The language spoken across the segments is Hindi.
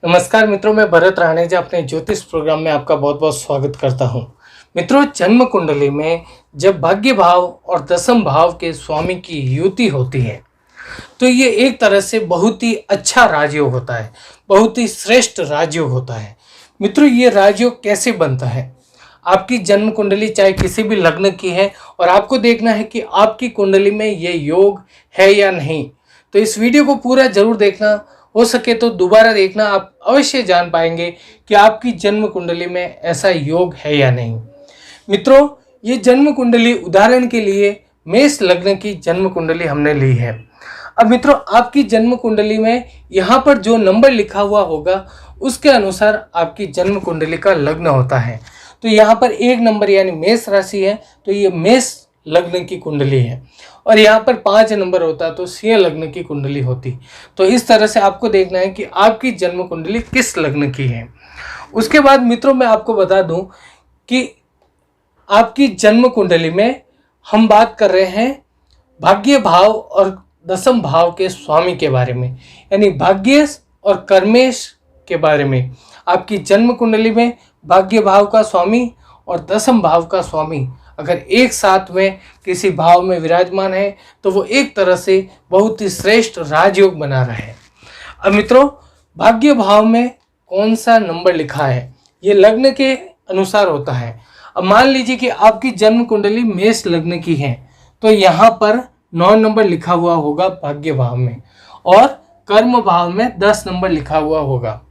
नमस्कार मित्रों, मैं भरत राणेजा अपने ज्योतिष प्रोग्राम में आपका बहुत बहुत स्वागत करता हूं। मित्रों, जन्म कुंडली में जब भाग्य भाव और दशम भाव के स्वामी की युति होती है तो ये एक तरह से बहुत ही अच्छा राजयोग होता है, बहुत ही श्रेष्ठ राजयोग होता है। मित्रों, ये राजयोग कैसे बनता है? आपकी जन्म कुंडली चाहे किसी भी लग्न की है और आपको देखना है कि आपकी कुंडली में ये योग है या नहीं। तो इस वीडियो को पूरा जरूर देखना, हो सके तो दोबारा देखना, आप अवश्य जान पाएंगे कि आपकी जन्म कुंडली में ऐसा योग है या नहीं। मित्रों, ये जन्म कुंडली उदाहरण के लिए मेष लग्न की जन्म कुंडली हमने ली है। अब मित्रों, आपकी जन्म कुंडली में यहाँ पर जो नंबर लिखा हुआ होगा उसके अनुसार आपकी जन्म कुंडली का लग्न होता है। तो यहाँ पर एक नंबर यानी मेष राशि है तो ये मेष लग्न की कुंडली है, और यहाँ पर 5 नंबर होता तो सिंह लग्न की कुंडली होती। तो इस तरह से आपको देखना है कि आपकी जन्म कुंडली किस लग्न की है। उसके बाद मित्रों, मैं आपको बता दूं कि आपकी जन्म कुंडली में हम बात कर रहे हैं भाग्य भाव और दशम भाव के स्वामी के बारे में, यानी भाग्येश और कर्मेश के बारे में। आपकी जन्म कुंडली में भाग्य भाव का स्वामी और दशम भाव का स्वामी अगर एक साथ में किसी भाव में विराजमान है तो वो एक तरह से बहुत ही श्रेष्ठ राजयोग बना रहा है। अब मित्रों, भाग्य भाव में कौन सा नंबर लिखा है ये लग्न के अनुसार होता है। अब मान लीजिए कि आपकी जन्म कुंडली मेष लग्न की है तो यहाँ पर 9 नंबर लिखा हुआ होगा भाग्य भाव में, और कर्म भाव में 10 नंबर लिखा हुआ होगा।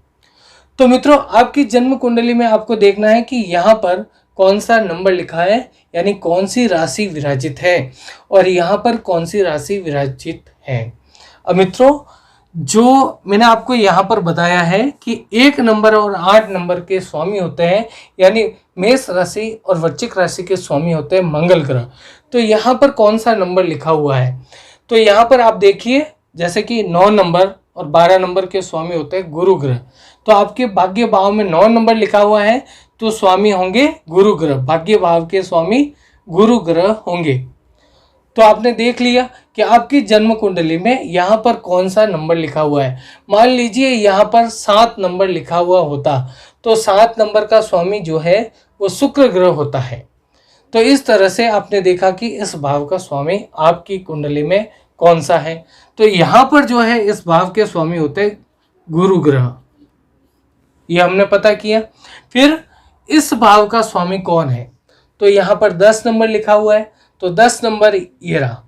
तो मित्रों, आपकी जन्म कुंडली में आपको देखना है कि यहाँ पर कौन सा नंबर लिखा है, यानी कौन सी राशि विराजित है और यहाँ पर कौन सी राशि विराजित है। अब मित्रों, जो मैंने आपको यहाँ पर बताया है कि 1 नंबर और 8 नंबर के स्वामी होते हैं, यानी मेष राशि और वृश्चिक राशि के स्वामी होते हैं मंगल ग्रह। तो यहाँ पर कौन सा नंबर लिखा हुआ है, तो यहाँ पर आप देखिए जैसे कि 9 नंबर और 12 नंबर के स्वामी होते हैं गुरु ग्रह। तो आपके भाग्य भाव में 9 नंबर लिखा हुआ है तो स्वामी होंगे गुरु ग्रह, भाग्य भाव के स्वामी गुरु ग्रह होंगे। तो आपने देख लिया कि आपकी जन्म कुंडली में यहाँ पर कौन सा नंबर लिखा हुआ है। मान लीजिए यहाँ पर 7 नंबर लिखा हुआ होता तो 7 नंबर का स्वामी जो है वो शुक्र ग्रह होता है। तो इस तरह से आपने देखा कि इस भाव का स्वामी आपकी कुंडली में कौन सा है। तो यहाँ पर जो है इस भाव के स्वामी होते गुरु ग्रह, ये हमने पता किया। फिर इस भाव का स्वामी कौन है, तो यहाँ पर 10 नंबर लिखा हुआ है तो 10 नंबर ये रहा,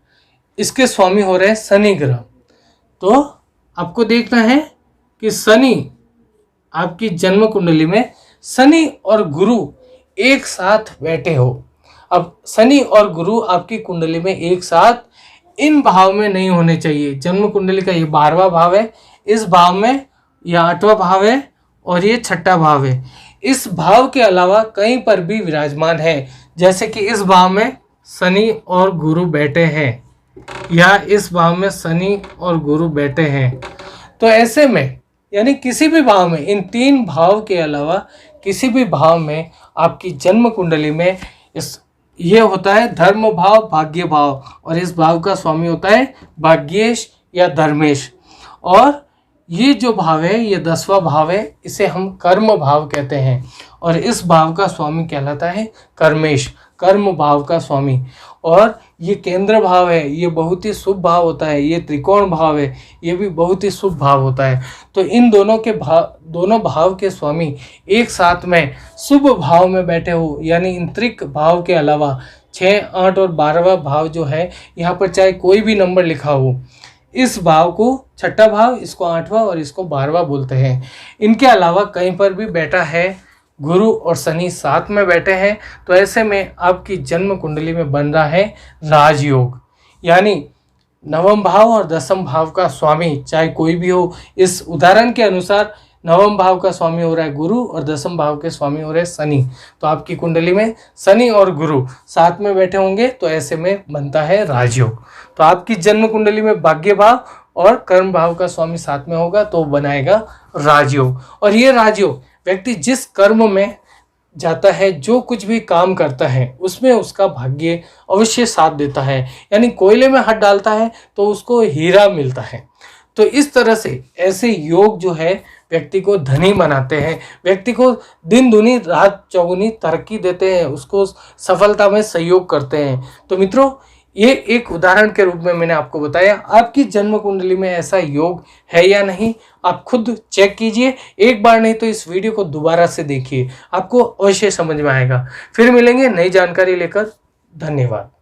इसके स्वामी हो रहे हैं शनि ग्रह। तो आपको देखना है कि शनि आपकी जन्म कुंडली में शनि और गुरु एक साथ बैठे हो। अब शनि और गुरु आपकी कुंडली में एक साथ इन भाव में नहीं होने चाहिए। जन्म कुंडली का ये 12वां भाव है, इस भाव में यह 8वां भाव है और ये 6ठा भाव है। इस भाव के अलावा कहीं पर भी विराजमान है, जैसे कि इस भाव में शनि और गुरु बैठे हैं या इस भाव में शनि और गुरु बैठे हैं, तो ऐसे में यानी किसी भी भाव में, इन 3 भाव के अलावा किसी भी भाव में आपकी जन्म कुंडली में ये होता है धर्म भाव, भाग्य भाव, और इस भाव का स्वामी होता है भाग्येश या धर्मेश। और ये जो भाव है ये 10वां भाव है, इसे हम कर्म भाव कहते हैं, और इस भाव का स्वामी कहलाता है कर्मेश, कर्म भाव का स्वामी। और ये केंद्र भाव है, ये बहुत ही शुभ भाव होता है। ये त्रिकोण भाव है, ये भी बहुत ही शुभ भाव होता है। तो इन दोनों भाव के स्वामी एक साथ में शुभ भाव में बैठे हो, यानी इन त्रिक भाव के अलावा 6, 8 और 12वां भाव जो है, यहाँ पर चाहे कोई भी नंबर लिखा हो, इस भाव को 6ठा भाव, इसको 8वां और इसको 12वां बोलते हैं। इनके अलावा कहीं पर भी बैठा है गुरु और शनि साथ में बैठे हैं, तो ऐसे में आपकी जन्म कुंडली में बन रहा है राजयोग, यानी 9वां भाव और 10वां भाव का स्वामी चाहे कोई भी हो। इस उदाहरण के अनुसार 9वां भाव का स्वामी हो रहा है गुरु और 10वां भाव के स्वामी हो रहे हैं शनि। तो आपकी कुंडली में शनि और गुरु साथ में बैठे होंगे तो ऐसे में बनता है राजयोग। तो आपकी जन्म कुंडली में भाग्य भाव और कर्म भाव का स्वामी साथ में होगा तो बनाएगा राजयोग। और ये राजयोग व्यक्ति जिस कर्म में जाता है, जो कुछ भी काम करता है उसमें उसका भाग्य अवश्य साथ देता है। यानी कोयले में हाथ डालता है तो उसको हीरा मिलता है। तो इस तरह से ऐसे योग जो है व्यक्ति को धनी बनाते हैं, व्यक्ति को दिन दुनी रात चौगुनी तरक्की देते हैं, उसको सफलता में सहयोग करते हैं। तो मित्रों, ये एक उदाहरण के रूप में मैंने आपको बताया। आपकी जन्म कुंडली में ऐसा योग है या नहीं, आप खुद चेक कीजिए। एक बार नहीं तो इस वीडियो को दोबारा से देखिए, आपको अवश्य समझ में आएगा। फिर मिलेंगे नई जानकारी लेकर। धन्यवाद।